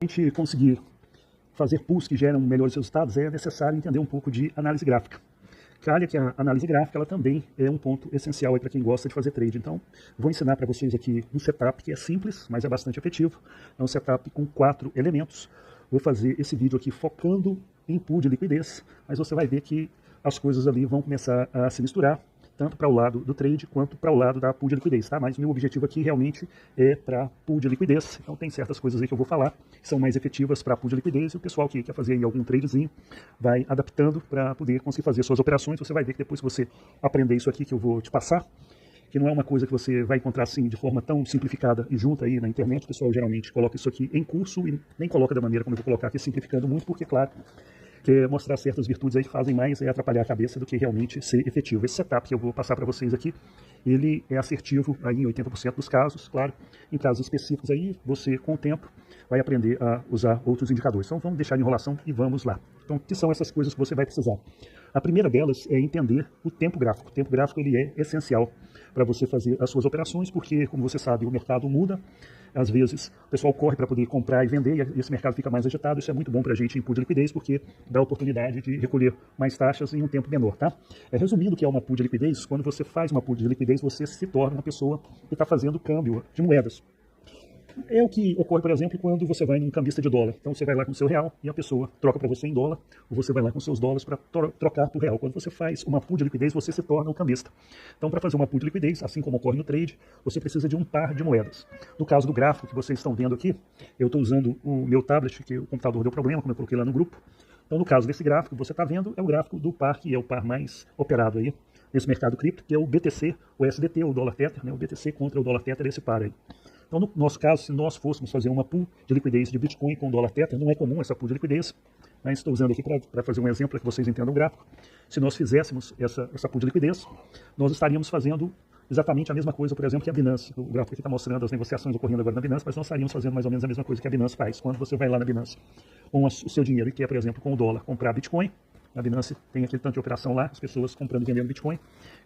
A gente conseguir fazer pools que geram melhores resultados, é necessário entender um pouco de análise gráfica. Calha que a análise gráfica ela também é um ponto essencial para quem gosta de fazer trade. Então, vou ensinar para vocês aqui um setup que é simples, mas é bastante efetivo. É um setup com 4 elementos. Vou fazer esse vídeo aqui focando em pool de liquidez, mas você vai ver que as coisas ali vão começar a se misturar, tanto para o lado do trade quanto para o lado da pool de liquidez, tá? Mas meu objetivo aqui realmente é para pool de liquidez, então tem certas coisas aí que eu vou falar que são mais efetivas para pool de liquidez, e o pessoal que quer fazer aí algum tradezinho vai adaptando para poder conseguir fazer suas operações. Você vai ver que depois que você aprender isso aqui que eu vou te passar, que não é uma coisa que você vai encontrar assim de forma tão simplificada e junta aí na internet, o pessoal geralmente coloca isso aqui em curso e nem coloca da maneira como eu vou colocar aqui, simplificando muito, porque claro, que mostrar certas virtudes aí que fazem mais atrapalhar a cabeça do que realmente ser efetivo. Esse setup que eu vou passar para vocês aqui, ele é assertivo aí em 80% dos casos, claro. Em casos específicos aí, você com o tempo vai aprender a usar outros indicadores. Então vamos deixar de enrolação e vamos lá. Então, o que são essas coisas que você vai precisar? A primeira delas é entender o tempo gráfico. O tempo gráfico ele é essencial para você fazer as suas operações, porque, como você sabe, o mercado muda. Às vezes, o pessoal corre para poder comprar e vender, e esse mercado fica mais agitado. Isso é muito bom para a gente em pool de liquidez, porque dá a oportunidade de recolher mais taxas em um tempo menor, tá? Resumindo o que é uma pool de liquidez, quando você faz uma pool de liquidez, você se torna uma pessoa que está fazendo câmbio de moedas. É o que ocorre, por exemplo, quando você vai num cambista de dólar. Então você vai lá com o seu real e a pessoa troca para você em dólar, ou você vai lá com seus dólares para trocar por real. Quando você faz uma pool de liquidez, você se torna um cambista. Então, para fazer uma pool de liquidez, assim como ocorre no trade, você precisa de um par de moedas. No caso do gráfico que vocês estão vendo aqui, eu estou usando o meu tablet, que o computador deu problema, como eu coloquei lá no grupo. Então, no caso desse gráfico que você está vendo, é o gráfico do par, que é o par mais operado aí nesse mercado cripto, que é o BTC, o SDT, o dólar Tether, né? O BTC contra o dólar Tether, esse par aí. Então, no nosso caso, se nós fôssemos fazer uma pool de liquidez de Bitcoin com dólar Tether, não é comum essa pool de liquidez, mas estou usando aqui para fazer um exemplo para que vocês entendam o gráfico. Se nós fizéssemos essa pool de liquidez, nós estaríamos fazendo exatamente a mesma coisa, por exemplo, que a Binance. O gráfico aqui está mostrando as negociações ocorrendo agora na Binance, mas nós estaríamos fazendo mais ou menos a mesma coisa que a Binance faz. Quando você vai lá na Binance com o seu dinheiro e quer, por exemplo, com o dólar, comprar Bitcoin, a Binance tem aquele tanto de operação lá, as pessoas comprando e vendendo Bitcoin.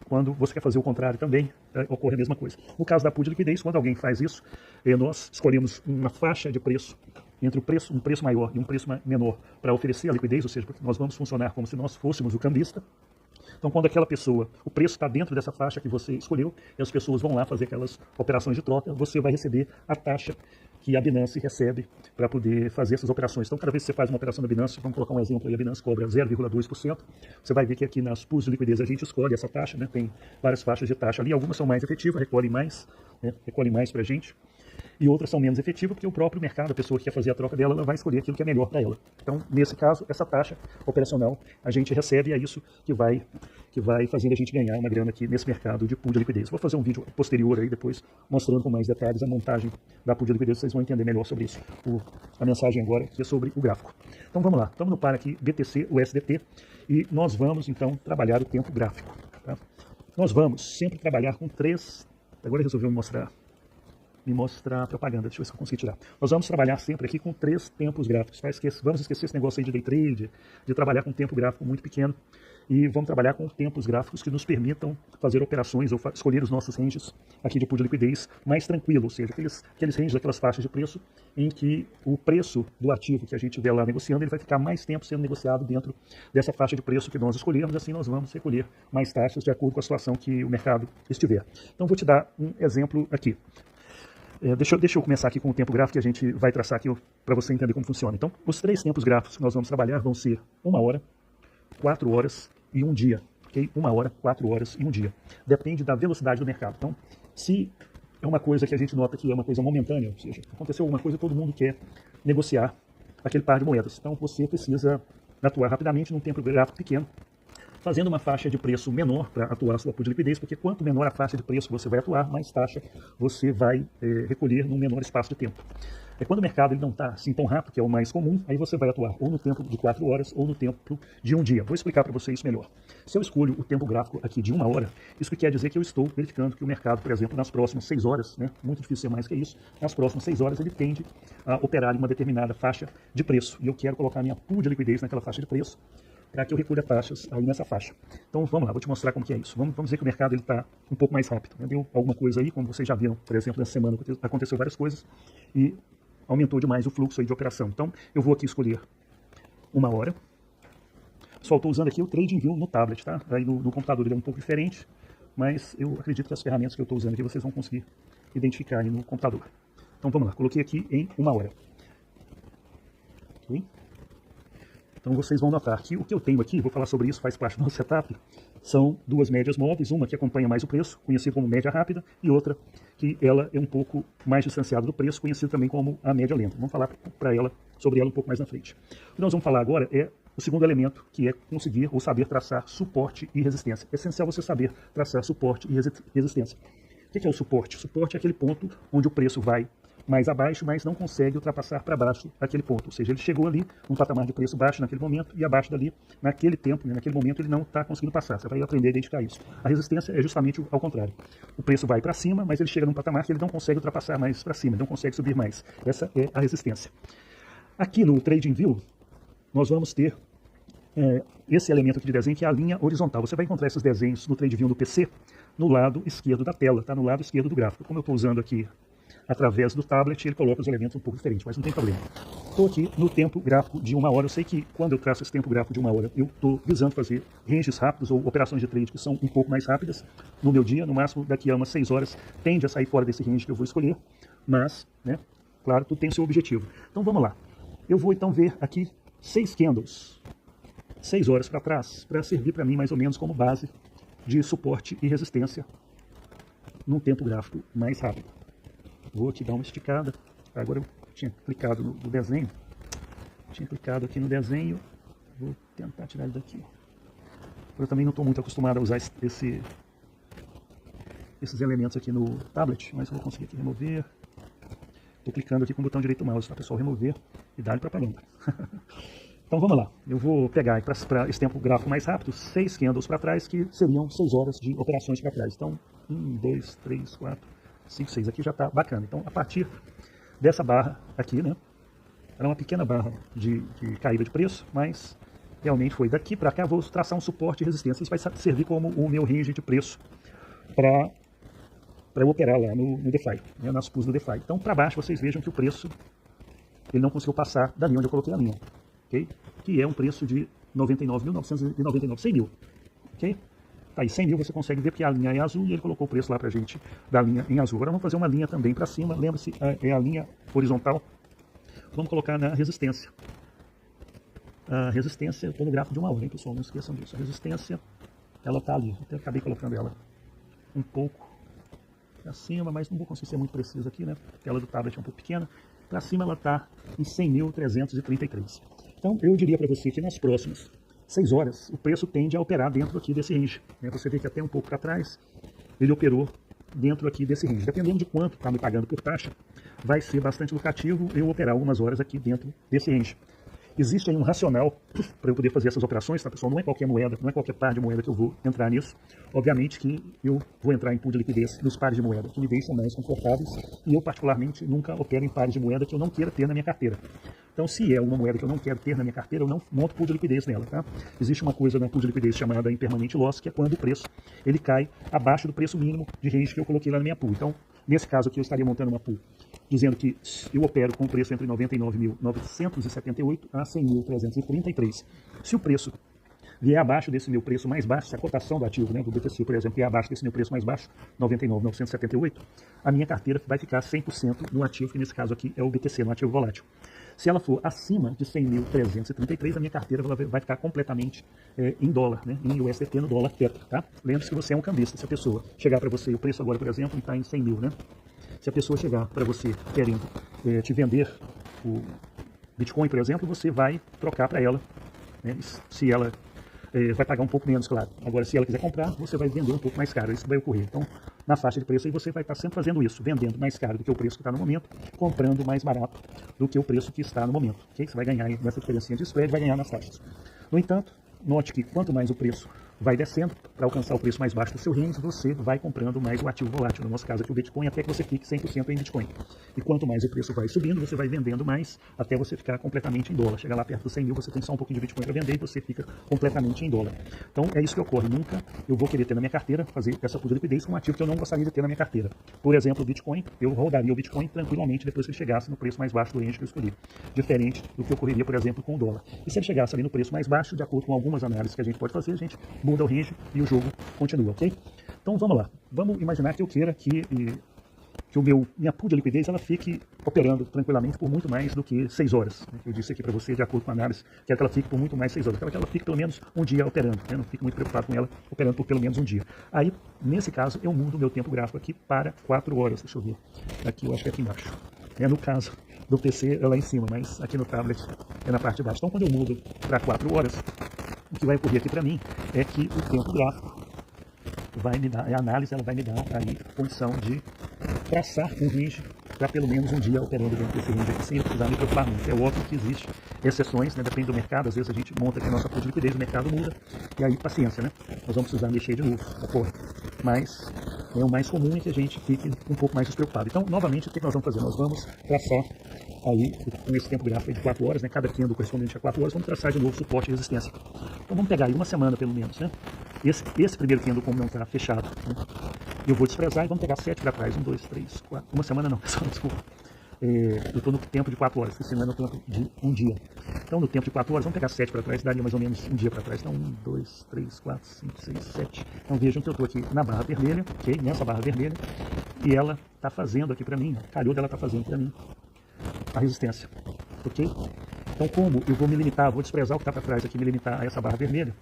Quando você quer fazer o contrário também, ocorre a mesma coisa. No caso da pool de liquidez, quando alguém faz isso, nós escolhemos uma faixa de preço entre um preço maior e um preço menor para oferecer a liquidez, ou seja, porque nós vamos funcionar como se nós fôssemos o cambista. Então, quando aquela pessoa, o preço está dentro dessa faixa que você escolheu, e as pessoas vão lá fazer aquelas operações de troca, você vai receber a taxa que a Binance recebe para poder fazer essas operações. Então, cada vez que você faz uma operação na Binance, vamos colocar um exemplo aí, a Binance cobra 0,2%, você vai ver que aqui nas pools de liquidez a gente escolhe essa taxa, né? Tem várias faixas de taxa ali, algumas são mais efetivas, recolhem mais, né? Recolhem mais para a gente, e outras são menos efetivas, porque o próprio mercado, a pessoa que quer fazer a troca dela, ela vai escolher aquilo que é melhor para ela. Então, nesse caso, essa taxa operacional a gente recebe, e é isso que vai fazendo a gente ganhar uma grana aqui nesse mercado de pool de liquidez. Vou fazer um vídeo posterior aí depois, mostrando com mais detalhes a montagem da pool de liquidez, vocês vão entender melhor sobre isso. A mensagem agora aqui é sobre o gráfico. Então vamos lá, estamos no par aqui BTC, USDT, e nós vamos então trabalhar o tempo gráfico. Tá? Nós vamos sempre trabalhar com 3, agora resolveu me mostrar a propaganda, deixa eu ver se eu consigo tirar. Nós vamos trabalhar sempre aqui com 3 tempos gráficos. Vamos esquecer esse negócio aí de day trade, de trabalhar com um tempo gráfico muito pequeno, e vamos trabalhar com tempos gráficos que nos permitam fazer operações ou escolher os nossos ranges aqui de pool de liquidez mais tranquilo, ou seja, aqueles ranges, aquelas faixas de preço em que o preço do ativo que a gente estiver lá negociando, ele vai ficar mais tempo sendo negociado dentro dessa faixa de preço que nós escolhermos, assim nós vamos recolher mais taxas de acordo com a situação que o mercado estiver. Então vou te dar um exemplo aqui. Deixa eu começar aqui com o tempo gráfico que a gente vai traçar aqui para você entender como funciona. Então, os 3 tempos gráficos que nós vamos trabalhar vão ser 1 hora, 4 horas e 1 dia. Okay? 1 hora, 4 horas e 1 dia. Depende da velocidade do mercado. Então, se é uma coisa que a gente nota que é uma coisa momentânea, ou seja, aconteceu alguma coisa, todo mundo quer negociar aquele par de moedas. Então, você precisa atuar rapidamente num tempo gráfico pequeno, fazendo uma faixa de preço menor para atuar a sua pool de liquidez, porque quanto menor a faixa de preço que você vai atuar, mais taxa você vai recolher num menor espaço de tempo. Quando o mercado ele não está assim tão rápido, que é o mais comum, aí você vai atuar ou no tempo de 4 horas ou no tempo de 1 dia. Vou explicar para vocês isso melhor. Se eu escolho o tempo gráfico aqui de 1 hora, isso quer dizer que eu estou verificando que o mercado, por exemplo, nas próximas 6 horas, né, muito difícil ser mais que isso, nas próximas 6 horas ele tende a operar em uma determinada faixa de preço. E eu quero colocar minha pool de liquidez naquela faixa de preço, para que eu recolha taxas aí nessa faixa. Então vamos lá, vou te mostrar como que é isso. Vamos dizer que o mercado está um pouco mais rápido. Né? Deu alguma coisa aí, como vocês já viram, por exemplo, nessa semana aconteceu várias coisas, e aumentou demais o fluxo aí de operação. Então, eu vou aqui escolher 1 hora. Só estou usando aqui o TradingView no tablet, tá? Aí no computador ele é um pouco diferente, mas eu acredito que as ferramentas que eu estou usando aqui vocês vão conseguir identificar aí no computador. Então vamos lá, coloquei aqui em 1 hora. Okay? Então vocês vão notar que o que eu tenho aqui, vou falar sobre isso, faz parte do nosso setup, são duas médias móveis, uma que acompanha mais o preço, conhecida como média rápida, e outra que ela é um pouco mais distanciada do preço, conhecida também como a média lenta. Vamos falar sobre ela um pouco mais na frente. O que nós vamos falar agora é o segundo elemento, que é conseguir ou saber traçar suporte e resistência. É essencial você saber traçar suporte e resistência. O que é o suporte? O suporte é aquele ponto onde o preço vai mais abaixo, mas não consegue ultrapassar para baixo aquele ponto. Ou seja, ele chegou ali, um patamar de preço baixo naquele momento, e abaixo dali, naquele tempo, naquele momento, ele não está conseguindo passar. Você vai aprender a identificar isso. A resistência é justamente ao contrário. O preço vai para cima, mas ele chega num patamar que ele não consegue ultrapassar mais para cima, ele não consegue subir mais. Essa é a resistência. Aqui no TradingView, nós vamos ter esse elemento aqui de desenho, que é a linha horizontal. Você vai encontrar esses desenhos no TradingView do PC, no lado esquerdo da tela, está no lado esquerdo do gráfico. Como eu estou usando aqui através do tablet, ele coloca os elementos um pouco diferentes, mas não tem problema. Estou aqui no tempo gráfico de 1 hora. Eu sei que quando eu traço esse tempo gráfico de 1 hora, eu estou visando fazer ranges rápidos ou operações de trade que são um pouco mais rápidas no meu dia, no máximo daqui a umas 6 horas, tende a sair fora desse range que eu vou escolher, mas, né, claro, tudo tem seu objetivo. Então vamos lá. Eu vou então ver aqui 6 candles, 6 horas para trás, para servir para mim mais ou menos como base de suporte e resistência num tempo gráfico mais rápido. Vou aqui dar uma esticada. Agora eu tinha clicado no desenho. Tinha clicado aqui no desenho. Vou tentar tirar ele daqui. Eu também não estou muito acostumado a usar esses elementos aqui no tablet, mas eu vou conseguir aqui remover. Estou clicando aqui com o botão direito do mouse, tá, pessoal? Remover e dar-lhe propaganda. Então vamos lá. Eu vou pegar para esse tempo gráfico mais rápido 6 candles para trás, que seriam 6 horas de operações para trás. Então, 1, 2, 3, 4... 5, 6, aqui já está bacana. Então, a partir dessa barra aqui, né, era uma pequena barra de caída de preço, mas realmente foi daqui para cá, vou traçar um suporte e resistência. Isso vai servir como o meu range de preço para eu operar lá no DeFi, né, nas pools do DeFi. Então, para baixo, vocês vejam que o preço ele não conseguiu passar dali onde eu coloquei a linha, ok? Que é um preço de 99.999, 100 mil, ok? Tá aí, 100 mil você consegue ver porque a linha é azul e ele colocou o preço lá pra gente da linha em azul. Agora vamos fazer uma linha também para cima, lembre-se, é a linha horizontal. Vamos colocar na resistência. A resistência, eu estou no gráfico de 1 hora, hein, pessoal, não esqueçam disso. A resistência, ela tá ali, até acabei colocando ela um pouco para cima, mas não vou conseguir ser muito preciso aqui, né? A tela do tablet é um pouco pequena. Para cima ela está em 100.333. Então eu diria para você que nas próximas 6 horas, o preço tende a operar dentro aqui desse range. Você vê que até um pouco para trás, ele operou dentro aqui desse range. Dependendo de quanto está me pagando por taxa, vai ser bastante lucrativo eu operar algumas horas aqui dentro desse range. Existe aí um racional para eu poder fazer essas operações, tá, pessoal? Não é qualquer moeda, não é qualquer par de moeda que eu vou entrar nisso. Obviamente que eu vou entrar em pool de liquidez nos pares de moeda que me deixam mais confortáveis, e eu particularmente nunca opero em pares de moeda que eu não queira ter na minha carteira. Então, se é uma moeda que eu não quero ter na minha carteira, eu não monto pool de liquidez nela, tá? Existe uma coisa na pool de liquidez chamada impermanente loss, que é quando o preço ele cai abaixo do preço mínimo de range que eu coloquei lá na minha pool. Então, nesse caso aqui, eu estaria montando uma pool dizendo que eu opero com o preço entre 99.978 a 100.333. Se o preço vier abaixo desse meu preço mais baixo, se a cotação do ativo, né, do BTC, por exemplo, vier abaixo desse meu preço mais baixo, 99.978, a minha carteira vai ficar 100% no ativo, que nesse caso aqui é o BTC, no ativo volátil. Se ela for acima de 100.333, a minha carteira vai ficar completamente em dólar, né, em USDT, no dólar tetra, tá? Lembre-se que você é um cambista. Se a pessoa chegar para você, o preço agora, por exemplo, está em 100 mil, né? Se a pessoa chegar para você querendo te vender o Bitcoin, por exemplo, você vai trocar para ela, né? Se ela vai pagar um pouco menos, claro. Agora, se ela quiser comprar, você vai vender um pouco mais caro. Isso vai ocorrer. Então, na faixa de preço, aí você vai estar sempre fazendo isso, vendendo mais caro do que o preço que está no momento, comprando mais barato do que o preço que está no momento. Okay? Você vai ganhar nessa diferencinha de spread, vai ganhar nas taxas. No entanto, note que quanto mais o preço vai descendo para alcançar o preço mais baixo do seu range, você vai comprando mais o ativo volátil, no nosso caso aqui o Bitcoin, até que você fique 100% em Bitcoin. E quanto mais o preço vai subindo, você vai vendendo mais, até você ficar completamente em dólar. Chegar lá perto dos 100 mil, você tem só um pouquinho de Bitcoin para vender e você fica completamente em dólar. Então é isso que ocorre. Nunca eu vou querer ter na minha carteira, fazer essa fuga de liquidez com um ativo que eu não gostaria de ter na minha carteira. Por exemplo, o Bitcoin, eu rodaria o Bitcoin tranquilamente depois que ele chegasse no preço mais baixo do range que eu escolhi. Diferente do que ocorreria, por exemplo, com o dólar. E se ele chegasse ali no preço mais baixo, de acordo com algumas análises que a gente pode fazer, a gente muda o range e o jogo continua, ok? Então vamos lá. Vamos imaginar que eu queira que minha pool de liquidez ela fique operando tranquilamente por muito mais do que 6 horas. Eu disse aqui para você, de acordo com a análise, quero que ela fique por muito mais 6 horas. Quero que ela fique pelo menos um dia operando. Eu não fico muito preocupado com ela operando por pelo menos um dia. Aí, nesse caso, eu mudo o meu tempo gráfico aqui para 4 horas. Deixa eu ver. Aqui, eu acho que é aqui embaixo. No caso do PC é lá em cima, mas aqui no tablet é na parte de baixo. Então, quando eu mudo para 4 horas, o que vai ocorrer aqui para mim é que o tempo gráfico vai me dar, a análise ela vai me dar aí condição de traçar um range para pelo menos um dia operando dentro desse range aqui, sem eu precisar me preocupar muito. É óbvio que existe exceções, né? Depende do mercado, às vezes a gente monta aqui a nossa pool de liquidez, o mercado muda, e aí paciência, né? Nós vamos precisar mexer de novo, ocorre. Mas o mais comum é que a gente fique um pouco mais despreocupado. Então, novamente, o que nós vamos fazer? Nós vamos traçar aí, com esse tempo gráfico de 4 horas, né? Cada candle correspondente a 4 horas, vamos traçar de novo suporte e resistência. Então vamos pegar aí uma semana pelo menos, né? Esse primeiro candle, como não está fechado, né? Eu vou desprezar e vamos pegar 7 para trás. 1, 2, 3, 4. Uma semana não, pessoal, desculpa. Eu estou no tempo de 4 horas, esse não é no tempo de um dia. Então, no tempo de 4 horas, vamos pegar 7 para trás, daria mais ou menos um dia para trás. Então, 1, 2, 3, 4, 5, 6, 7. Então, vejam que eu estou aqui na barra vermelha, ok? Nessa barra vermelha, e ela está fazendo aqui para mim, calhou dela está fazendo para mim a resistência, ok? Então, como eu vou me limitar, vou desprezar o que está para trás aqui, me limitar a essa barra vermelha,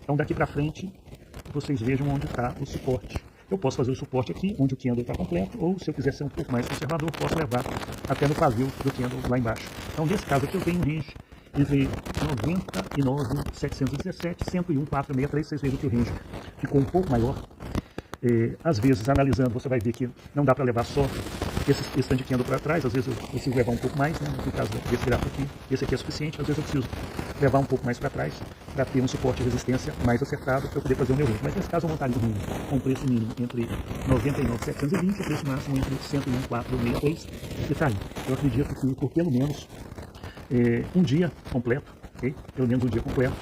então daqui para frente, vocês vejam onde está o suporte. Eu posso fazer o suporte aqui, onde o candle está completo, ou se eu quiser ser um pouco mais conservador, posso levar até no pavio do candle lá embaixo. Então, nesse caso aqui, eu tenho um range entre 99,717, 101,463. Vocês veem que o range ficou um pouco maior. Às vezes, analisando, você vai ver que não dá para levar só esse stand candle para trás. Às vezes eu preciso levar um pouco mais, né? No caso desse gráfico aqui, esse aqui é suficiente. Às vezes eu preciso levar um pouco mais para trás para ter um suporte de resistência mais acertado para eu poder fazer o meu range. Mas nesse caso eu montaria o range com o preço mínimo entre 99,720 e o preço máximo entre 101,463 e tá aí. Eu acredito que por pelo menos um dia completo, okay? Pelo menos um dia completo,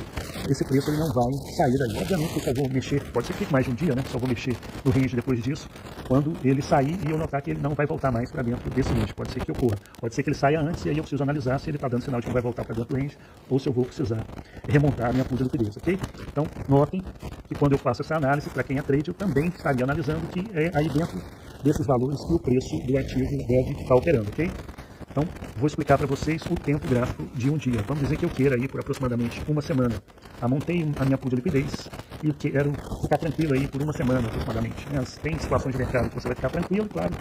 esse preço ele não vai sair daí. Obviamente que eu só vou mexer, pode ser que fique mais de um dia, né? Só vou mexer no range depois disso, quando ele sair e eu notar que ele não vai voltar mais para dentro desse range. Pode ser que ocorra. Pode ser que ele saia antes e aí eu preciso analisar se ele está dando sinal de que vai voltar para dentro do range ou se eu vou precisar remontar a minha pool de liquidez, ok? Então, notem que quando eu faço essa análise, para quem é trade, eu também estaria analisando que é aí dentro desses valores que o preço do ativo deve estar operando, ok? Então, vou explicar para vocês o tempo gráfico de um dia. Vamos dizer que eu queira ir por aproximadamente uma semana. Montei a minha pool de liquidez e quero ficar tranquilo aí por uma semana aproximadamente. Tem situações de mercado que você vai ficar tranquilo, claro.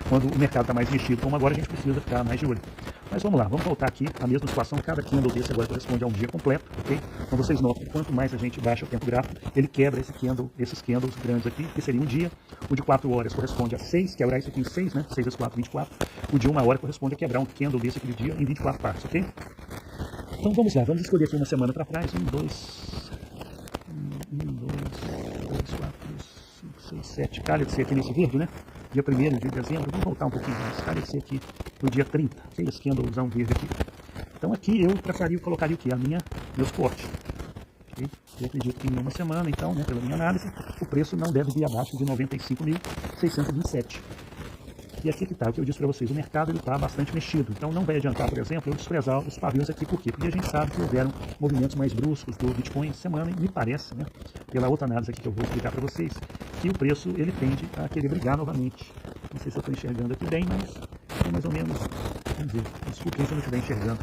Quando o mercado está mais mexido como agora, a gente precisa ficar mais de olho. Mas vamos lá, vamos voltar aqui à mesma situação. Cada candle desse agora corresponde a um dia completo, ok? Então vocês notam que quanto mais a gente baixa o tempo gráfico, ele quebra esses candles grandes aqui, que seria um dia. O de 4 horas corresponde a 6, quebrar isso aqui em 6, né? 6 vezes 4, 24. O de 1 hora corresponde a quebrar um candle desse aquele dia em 24 partes, ok? Então vamos lá, vamos escolher aqui uma semana para trás. 1, 2, 4, 5, 6, 7. Calha de ser aqui nesse verde, né? Dia 1º de dezembro. Vamos voltar um pouquinho mais. Calha de ser aqui no dia 30. Ok? Esse candlezão verde aqui. Então aqui eu colocaria o que? Meu suporte. Okay? Eu acredito que em uma semana, então, né, pela minha análise, o preço não deve vir abaixo de 95.627. E aqui que está, o que eu disse para vocês, o mercado está bastante mexido, então não vai adiantar, por exemplo, eu desprezar os pavios aqui, por quê? Porque a gente sabe que houveram movimentos mais bruscos do Bitcoin essa semana, e me parece, né, pela outra análise aqui que eu vou explicar para vocês, que o preço ele tende a querer brigar novamente. Não sei se eu estou enxergando aqui bem, mas é mais ou menos, vamos ver, desculpem se eu não estiver enxergando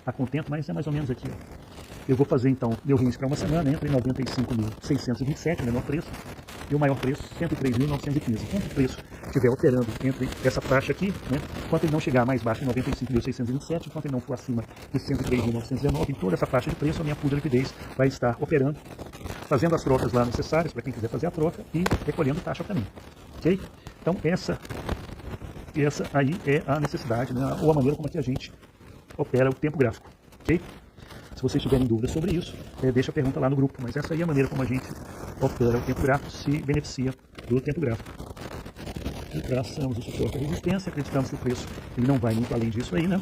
a contento, mas é mais ou menos aqui, ó. Eu vou fazer então meu range para uma semana entre 95.627, o menor preço, e o maior preço, 103.915. Enquanto o preço estiver operando entre essa faixa aqui, né, enquanto ele não chegar mais baixo em 95.627, enquanto ele não for acima de 103.919, em toda essa faixa de preço, a minha pool de liquidez vai estar operando, fazendo as trocas lá necessárias para quem quiser fazer a troca e recolhendo taxa para mim. Ok? Então essa aí é a necessidade, né, ou a maneira como é que a gente opera o tempo gráfico. Ok? Se vocês tiverem dúvidas sobre isso, deixa a pergunta lá no grupo. Mas essa aí é a maneira como a gente opera o tempo gráfico, se beneficia do tempo gráfico. E traçamos o suporte à resistência, acreditamos que o preço ele não vai muito além disso aí, né?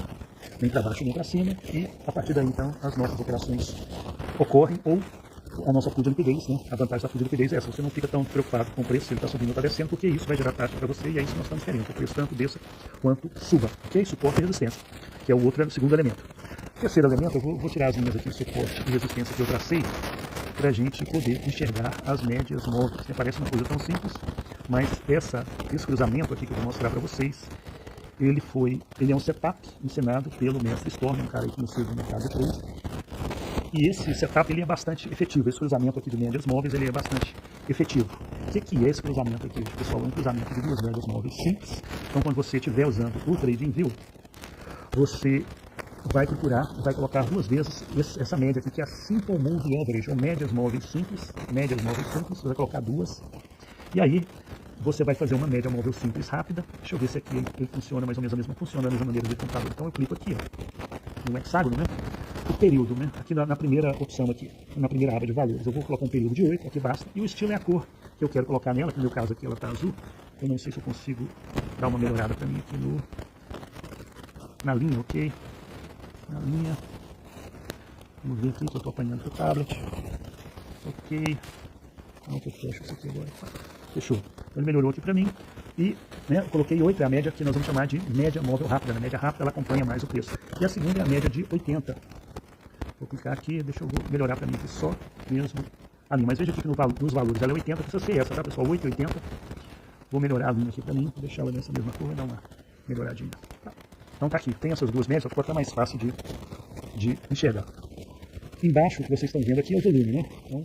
Nem para baixo nem para cima, e a partir daí então as nossas operações ocorrem, ou a nossa pool de liquidez, né? A vantagem da pool de liquidez é essa, você não fica tão preocupado com o preço, se ele está subindo ou está descendo, porque isso vai gerar taxa para você, e é isso que nós estamos querendo, que o preço tanto desça quanto suba, ok? Suporte e resistência, que é o segundo elemento. O terceiro elemento, eu vou tirar as linhas aqui de suporte e resistência que eu tracei, para a gente poder enxergar as médias móveis, né? Parece uma coisa tão simples, mas esse cruzamento aqui que eu vou mostrar para vocês, ele é um setup ensinado pelo mestre Storm, um cara aí conhecido no mercado de trade. E esse setup ele é bastante efetivo, esse cruzamento aqui de médias móveis ele é bastante efetivo. O que é esse cruzamento aqui, pessoal? É um cruzamento de duas médias móveis simples. Então quando você estiver usando o TradingView, você vai colocar duas vezes essa média aqui, que é a Simple Moving Average, ou médias móveis simples, você vai colocar duas, e aí você vai fazer uma média móvel simples rápida. Deixa eu ver se aqui ele funciona mais ou menos funciona da mesma maneira do computador. Então eu clico aqui, ó, no hexágono, né? O período, né? Aqui na primeira opção aqui, na primeira aba de valores, eu vou colocar um período de 8, aqui basta, e o estilo é a cor que eu quero colocar nela, que no meu caso aqui ela está azul. Eu não sei se eu consigo dar uma melhorada para mim aqui na linha, ok? Na linha, vamos ver aqui que eu estou apanhando para o tablet, ok, então eu fecho isso aqui agora, fechou, então ele melhorou aqui para mim, e né, eu coloquei 8, é a média que nós vamos chamar de média móvel rápida, a média rápida ela acompanha mais o preço, e a segunda é a média de 80, vou clicar aqui, deixa eu melhorar para mim aqui só mesmo a linha, mas veja aqui que nos valores ela é 80, precisa ser essa, tá pessoal, 8,80, vou melhorar a linha aqui para mim, vou deixar ela nessa mesma cor e dar uma melhoradinha, tá. Então tá aqui, tem essas duas médias, ficou até mais fácil de enxergar. Embaixo, o que vocês estão vendo aqui é o volume, né? Então,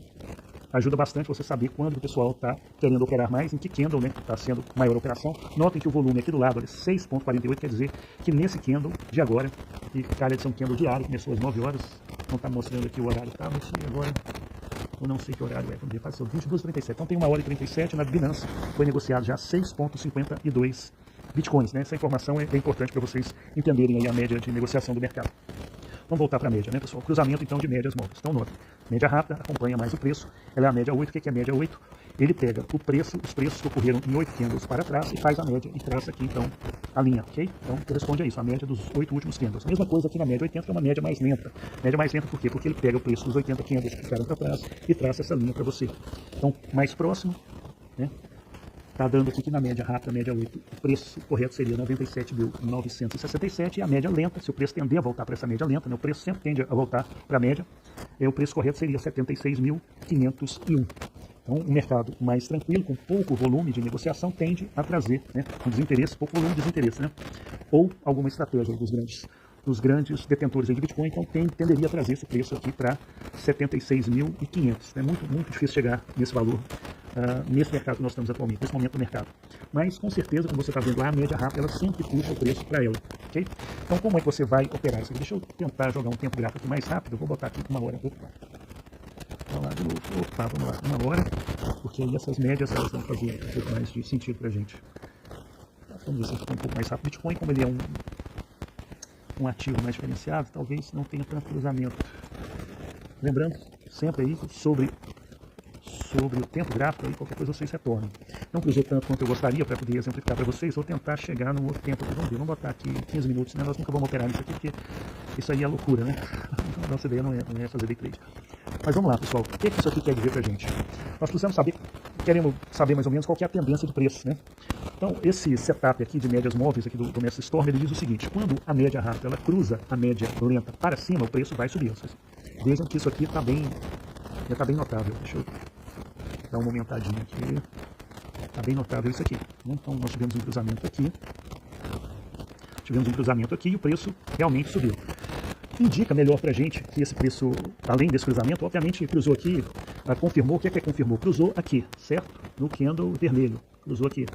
ajuda bastante você saber quando o pessoal está querendo operar mais, em que candle, né, está sendo maior a operação. Notem que o volume aqui do lado, 6,48, quer dizer que nesse candle de agora, que calha de ser um candle diário, começou às 9 horas, não está mostrando aqui o horário, tá? Mas agora, eu não sei que horário é, vamos ver, passou 22h37, então tem 1h37, na Binance foi negociado já 6,52 bitcoins, né? Essa informação é importante para vocês entenderem aí a média de negociação do mercado. Vamos voltar para a média, né, pessoal? Cruzamento, então, de médias móveis. Então, nota, média rápida acompanha mais o preço, ela é a média 8. O que é a média 8? Ele pega os preços que ocorreram em 8 candles para trás e faz a média e traça aqui, então, a linha, ok? Então, corresponde a isso, a média dos 8 últimos candles. Mesma coisa aqui na média 80, que é uma média mais lenta. Média mais lenta por quê? Porque ele pega o preço dos 80 candles que ficaram para trás e traça essa linha para você. Então, mais próximo, né? Está dando aqui que na média rápida, média 8, o preço correto seria 97.967, e a média lenta, se o preço tender a voltar para essa média lenta, né, o preço sempre tende a voltar para a média, o preço correto seria 76.501. Então, um mercado mais tranquilo, com pouco volume de negociação, tende a trazer, né, um desinteresse, pouco volume de desinteresse, né, ou alguma estratégia dos grandes detentores de Bitcoin, então tenderia a trazer esse preço aqui para 76.500. É muito difícil chegar nesse valor, nesse mercado que nós estamos atualmente, nesse momento do mercado. Mas, com certeza, como você está vendo lá, a média rápida, ela sempre puxa o preço para ela, ok? Então, como é que você vai operar isso aqui? Deixa eu tentar jogar um tempo gráfico aqui mais rápido, eu vou botar aqui 1 hora. Vamos lá de novo. Opa, vamos lá, 1 hora, porque aí essas médias elas vão fazer um pouco mais de sentido para a gente. Vamos ver se fica um pouco mais rápido. Bitcoin, como ele é um ativo mais diferenciado, talvez não tenha tanto cruzamento. Lembrando sempre aí sobre o tempo gráfico, aí qualquer coisa vocês retornam. Não cruzou tanto quanto eu gostaria para poder exemplificar para vocês, vou tentar chegar num outro tempo. Vamos ver, vamos botar aqui 15 minutos, né? Nós nunca vamos operar nisso aqui, porque isso aí é loucura, né? Nossa ideia não é fazer day trade. Mas vamos lá, pessoal, o que isso aqui quer dizer para a gente? Nós precisamos queremos saber mais ou menos qual que é a tendência de preço, né? Então, esse setup aqui de médias móveis aqui do mestre Storm, ele diz o seguinte: quando a média rápida ela cruza a média lenta para cima, o preço vai subir. Vejam que isso aqui está bem notável. Deixa eu dar uma aumentadinha aqui. Está bem notável isso aqui. Então, nós tivemos um cruzamento aqui. E o preço realmente subiu. Indica melhor para a gente que esse preço, além desse cruzamento, obviamente cruzou aqui, confirmou. O que é confirmou? Cruzou aqui, certo? No candle vermelho. Cruzou aqui.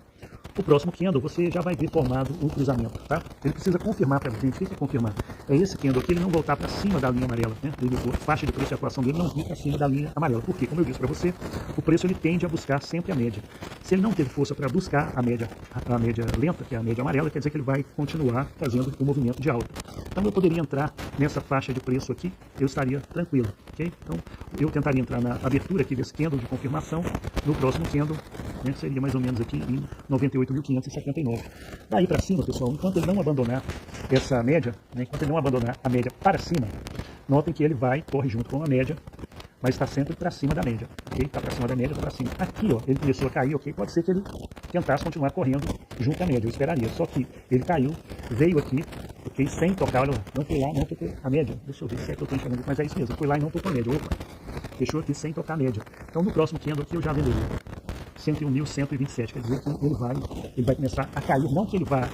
o próximo candle você já vai ver formado o cruzamento, tá? Ele precisa confirmar para a gente. O que é confirmar? É esse candle aqui, ele não voltar para cima da linha amarela, né? A faixa de preço e atuação dele não vir para cima da linha amarela. Por quê? Como eu disse para você, o preço ele tende a buscar sempre a média. Se ele não teve força para buscar a média lenta, que é a média amarela, quer dizer que ele vai continuar fazendo o movimento de alta. Então eu poderia entrar nessa faixa de preço aqui, eu estaria tranquilo, ok? Então eu tentaria entrar na abertura aqui desse candle de confirmação, no próximo candle, né, seria mais ou menos aqui em 98.579. Daí para cima, pessoal, enquanto ele não abandonar essa média, né, enquanto ele não abandonar a média para cima, notem que ele corre junto com a média, mas está sempre para cima da média, ok? Está para cima da média, está para cima. Aqui, ó, ele começou a cair, ok? Pode ser que ele tentasse continuar correndo junto à média, eu esperaria. Só que ele caiu, veio aqui, ok? Sem tocar, olha lá, não foi lá, não tocou a média. Deixa eu ver se é que eu estou enxergando, mas é isso mesmo, foi lá e não tocou a média. Opa, fechou aqui sem tocar a média. Então no próximo candle aqui eu já venderia 101.127, quer dizer que ele vai começar a cair, não que ele vá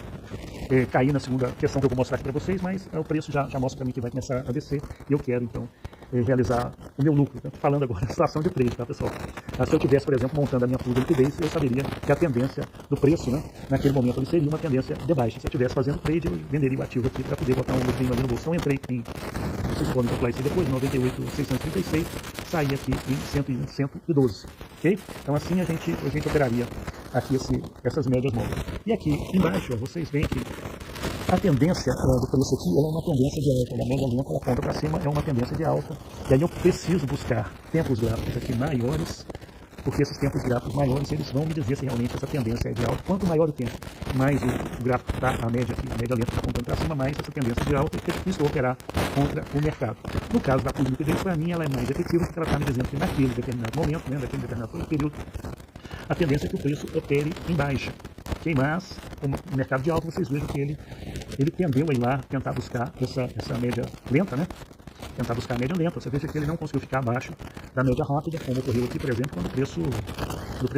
cair na segunda questão que eu vou mostrar aqui para vocês, mas o preço já mostra para mim que vai começar a descer e eu quero então realizar o meu lucro. Estou falando agora da situação de trade, tá, pessoal? Se eu tivesse, por exemplo, montando a minha pool de liquidez, eu saberia que a tendência do preço, né, naquele momento, ele seria uma tendência de baixa. Se eu estivesse fazendo trade, eu venderia o ativo aqui para poder botar um lucrinho ali no bolso. Então, entrei em, vocês podem calcular isso depois, 98.636, saí aqui em 101.112, ok? Então, assim a gente operaria aqui essas médias móveis. E aqui embaixo, ó, vocês veem que a tendência do preço aqui ela é uma tendência de alta. A média lenta, ela aponta para cima, é uma tendência de alta. E aí eu preciso buscar tempos gráficos aqui maiores, porque esses tempos gráficos maiores, eles vão me dizer se realmente essa tendência é de alta. Quanto maior o tempo, mais o gráfico está, a média lenta está apontando para cima, mais essa tendência de alta, e isso operar contra o mercado. No caso da pública de para mim, ela é mais efetiva, porque ela está me dizendo que naquele determinado momento, né, daquele determinado período, a tendência é que o preço opere em baixa. Okay? Mas o mercado de alta, vocês vejam que ele tendeu a ir lá tentar buscar essa média lenta, né? Tentar buscar a média lenta. Você veja que ele não conseguiu ficar abaixo da média rápida, como ocorreu aqui, por exemplo, quando o preço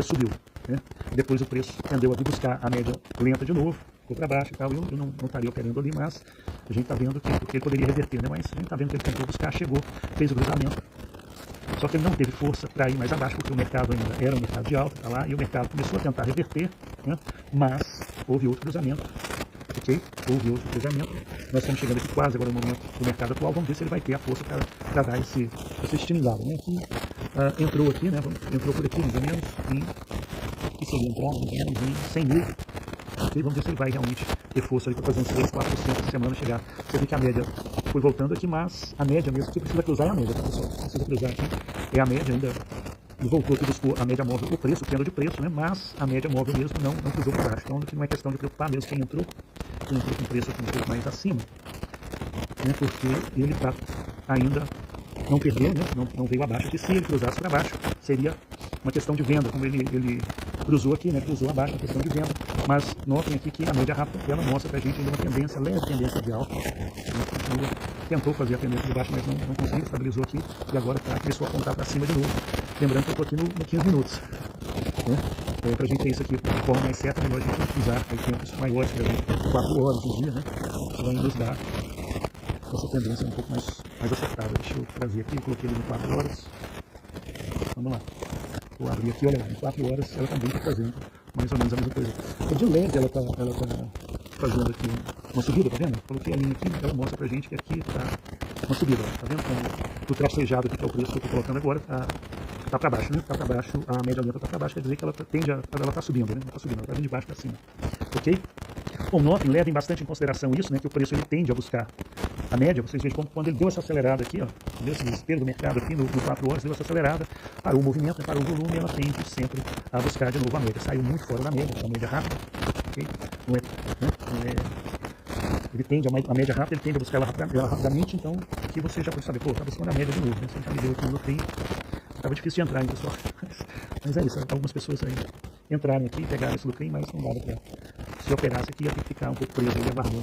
subiu, né? Depois o preço tendeu a vir buscar a média lenta de novo, ficou para baixo e tal. Eu não estaria operando ali, mas a gente está vendo que porque ele poderia reverter, né? Mas a gente está vendo que ele tentou buscar, chegou, fez o cruzamento. Só que ele não teve força para ir mais abaixo, porque o mercado ainda era um mercado de alta, tá lá, e o mercado começou a tentar reverter, né? Mas houve outro cruzamento, ok? Houve outro cruzamento. Nós estamos chegando aqui quase agora no momento do mercado atual, vamos ver se ele vai ter a força para dar esse estimulado, né? Aqui, entrou aqui, né? Entrou por aqui mais ou menos, que seria entrar mais ou menos em 100 mil. Okay? Vamos ver se ele vai realmente ter força para fazer uns 3, 4% por semana chegar. Você vê que a média foi voltando aqui, mas a média mesmo que precisa cruzar é a média, tá, pessoal? Precisa cruzar aqui, é a média ainda. E voltou aqui, buscou a média móvel, o preço, tendo de preço, né? Mas a média móvel mesmo não cruzou para baixo. Então aqui não é questão de preocupar mesmo quem entrou com preço aqui um pouco mais acima, né? Porque ele está ainda não perdeu, né? Não veio abaixo. E se ele cruzasse para baixo, seria uma questão de venda, como ele cruzou aqui, né? Cruzou abaixo, uma questão de venda. Mas notem aqui que a média rápida ela mostra para a gente ainda uma tendência, leve tendência de alta. Tentou fazer a tendência de baixo, mas não conseguiu, estabilizou aqui e agora começou a apontar para cima de novo. Lembrando que eu estou aqui no 15 minutos. Né? Para a gente ter isso aqui de forma mais certa, é melhor a gente usar tempos maiores, por exemplo, 4 horas no dia, né? Isso vai nos dar essa tendência um pouco mais acertada. Deixa eu trazer aqui, eu coloquei ele no 4 horas. Vamos lá. Vou abrir aqui, olha lá, em 4 horas ela também está fazendo mais ou menos a mesma coisa. De leve ela tá fazendo aqui uma subida, tá vendo? Coloquei a linha aqui, ela mostra pra gente que aqui tá uma subida, tá vendo? Como o tracejado aqui, que é o preço que eu tô colocando agora, tá para baixo, né? Tá para baixo, a média lenta tá para baixo, quer dizer que ela tá subindo, né? Não tá subindo, ela tá vindo de baixo para cima, ok? Bom, notem, levem bastante em consideração isso, né? Que o preço ele tende a buscar a média. Vocês vejam quando ele deu essa acelerada aqui, ó, deu esse desespero do mercado aqui no 4 horas, deu essa acelerada, parou o movimento, né, parou o volume, ela tende sempre a buscar de novo a média. Saiu muito fora da média, a média rápida, ok? Ele tende, a média rápida, ele tende a buscar ela rapidamente, então aqui você já pode saber, pô, tá buscando a média de novo, né? Você já me deu aqui no lucrinho, estava difícil de entrar, hein, pessoal? Mas é isso, algumas pessoas aí entraram aqui, pegaram esse lucrinho, mas não dava para, se operasse aqui, ia ter que ficar um pouco preso aí, aguardando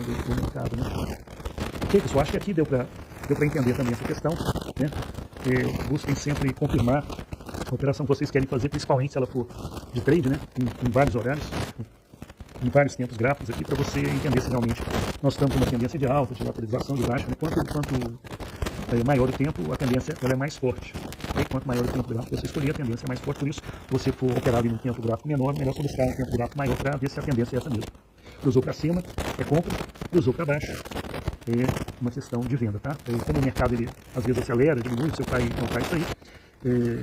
o mercado, né? Ok, pessoal, acho que aqui deu para entender também essa questão, né? Busquem sempre confirmar a operação que vocês querem fazer, principalmente se ela for de trade, né? Em vários horários, em vários tempos gráficos aqui, para você entender se realmente nós estamos numa tendência de alta, de lateralização, de baixa, né? Quanto maior o tempo, a tendência ela é mais forte. Okay? ok? Quanto maior o tempo gráfico que você escolher, a tendência é mais forte. Por isso, se você for operar ali num tempo gráfico menor, melhor você buscar um tempo gráfico maior para ver se a tendência é essa mesmo. Cruzou para cima, é compra, cruzou para baixo, é uma questão de venda, tá? Como o mercado, ele às vezes acelera, diminui, o seu pai não faz isso aí,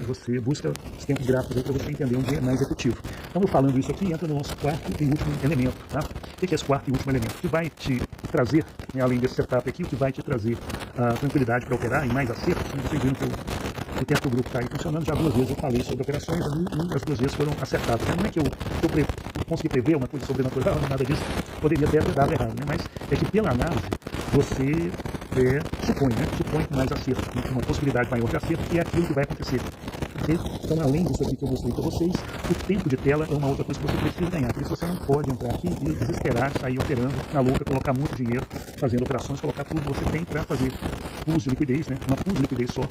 você busca os tempos gráficos aí para você entender onde é mais efetivo. Então, eu falando isso aqui, entra no nosso quarto e último elemento, tá? O que é esse quarto e último elemento? O que vai te trazer, né, além desse setup aqui, o que vai te trazer a tranquilidade para operar e mais acerto, né? Vocês viram que o tempo do grupo está aí funcionando, já 2 vezes eu falei sobre operações e as 2 vezes foram acertadas. Não é que eu consegui prever uma coisa sobrenatural, nada disso, poderia até ter dado errado, né? Mas é que pela análise, você supõe com mais acerto, né? Uma possibilidade maior de acerto, que é aquilo que vai acontecer. Okay? Então, além disso aqui que eu mostrei para vocês, o tempo de tela é uma outra coisa que você precisa ganhar. Por isso você não pode entrar aqui e desesperar, sair operando na louca, colocar muito dinheiro fazendo operações, colocar tudo que você tem para fazer uso de liquidez, né? Uma full de liquidez só,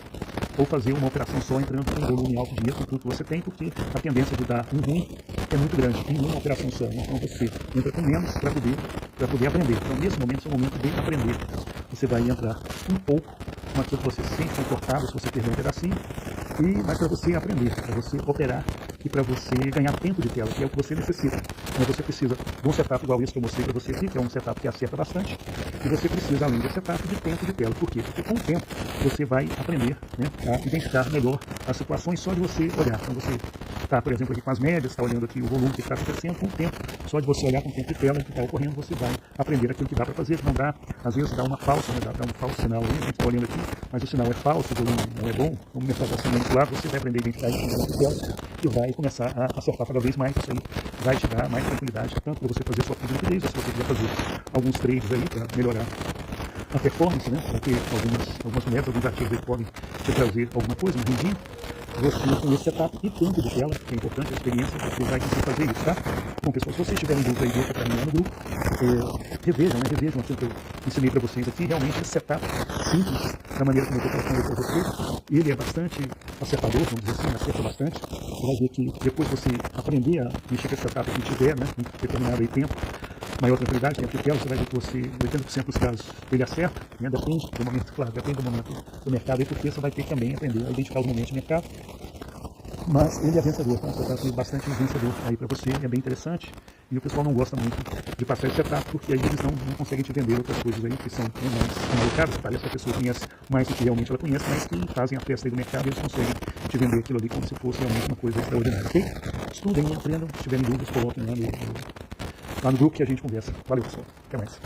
ou fazer uma operação só entrando com um volume alto de dinheiro com tudo que você tem, porque a tendência de dar um ruim é muito grande em uma operação só. Então você entra com menos para poder aprender. Então, nesse momento, é o momento de aprender. Você vai entrar um pouco com aquilo que você se sente confortável, se você perder um pedacinho, mas para você aprender, para você operar e para você ganhar tempo de tela, que é o que você necessita. Então, você precisa de um setup igual esse que eu mostrei para você aqui, que é um setup que acerta bastante, e você precisa, além desse setup, de tempo de tela. Por quê? Porque com o tempo você vai aprender, né, a identificar melhor as situações só de você olhar. Então você está, por exemplo, aqui com as médias, está olhando aqui o volume que está acontecendo, com o tempo, só de você olhar com o tempo de tela que está ocorrendo, você vai aprender aquilo que dá para fazer, não dá, às vezes dá uma falsa, né, dá um falso sinal aí, a gente está olhando aqui, mas o sinal é falso, o volume não é bom, o mercado está sendo manipulado, você vai aprender a identificar isso com o tela e vai começar a acertar cada vez mais. Isso aí vai te dar mais tranquilidade, tanto para você fazer sua full liquidez, ou se você quiser fazer alguns trades aí para melhorar a performance, né? Porque algumas moedas, alguns ativos aí podem te trazer alguma coisa, um rendimento. Você com esse setup e tempo de tela, que é importante, a experiência, você vai conseguir fazer isso, tá? Bom, pessoal, se vocês tiverem dúvida aí, deixa para mim lá no grupo. Revejam aquilo que eu ensinei para vocês aqui. Realmente, esse setup simples, da maneira como eu estou colocando para vocês, ele é bastante acertador, vamos dizer assim, acerta bastante. Você vai ver que depois você aprender a mexer com esse setup que tiver, né, em determinado aí tempo, maior tranquilidade, tempo de tela, você vai ver que você, 80% dos casos, ele acerta, né? Depende do momento, claro, depende do momento do mercado, aí porque você vai ter que também aprender a identificar os momentos de mercado, mas ele é vencedor, tá? Você está bastante vencedor aí para você, é bem interessante, e o pessoal não gosta muito de passar esse setup, porque aí eles não conseguem te vender outras coisas aí, que são mais alocadas, parece que a pessoa conhece mais do que realmente ela conhece, mas que fazem a festa aí do mercado, e eles conseguem te vender aquilo ali como se fosse realmente uma coisa extraordinária, ok? Estudem, aprendam, se tiverem dúvidas, coloquem lá no grupo que a gente conversa. Valeu, pessoal. Até mais.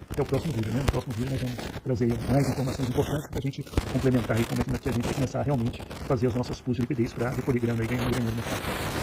Até o próximo vídeo, né? No próximo vídeo nós vamos trazer mais informações importantes para a gente complementar aí como é que a gente vai começar a realmente fazer as nossas pools de liquidez para recolher grana e ganhar dinheiro no mercado.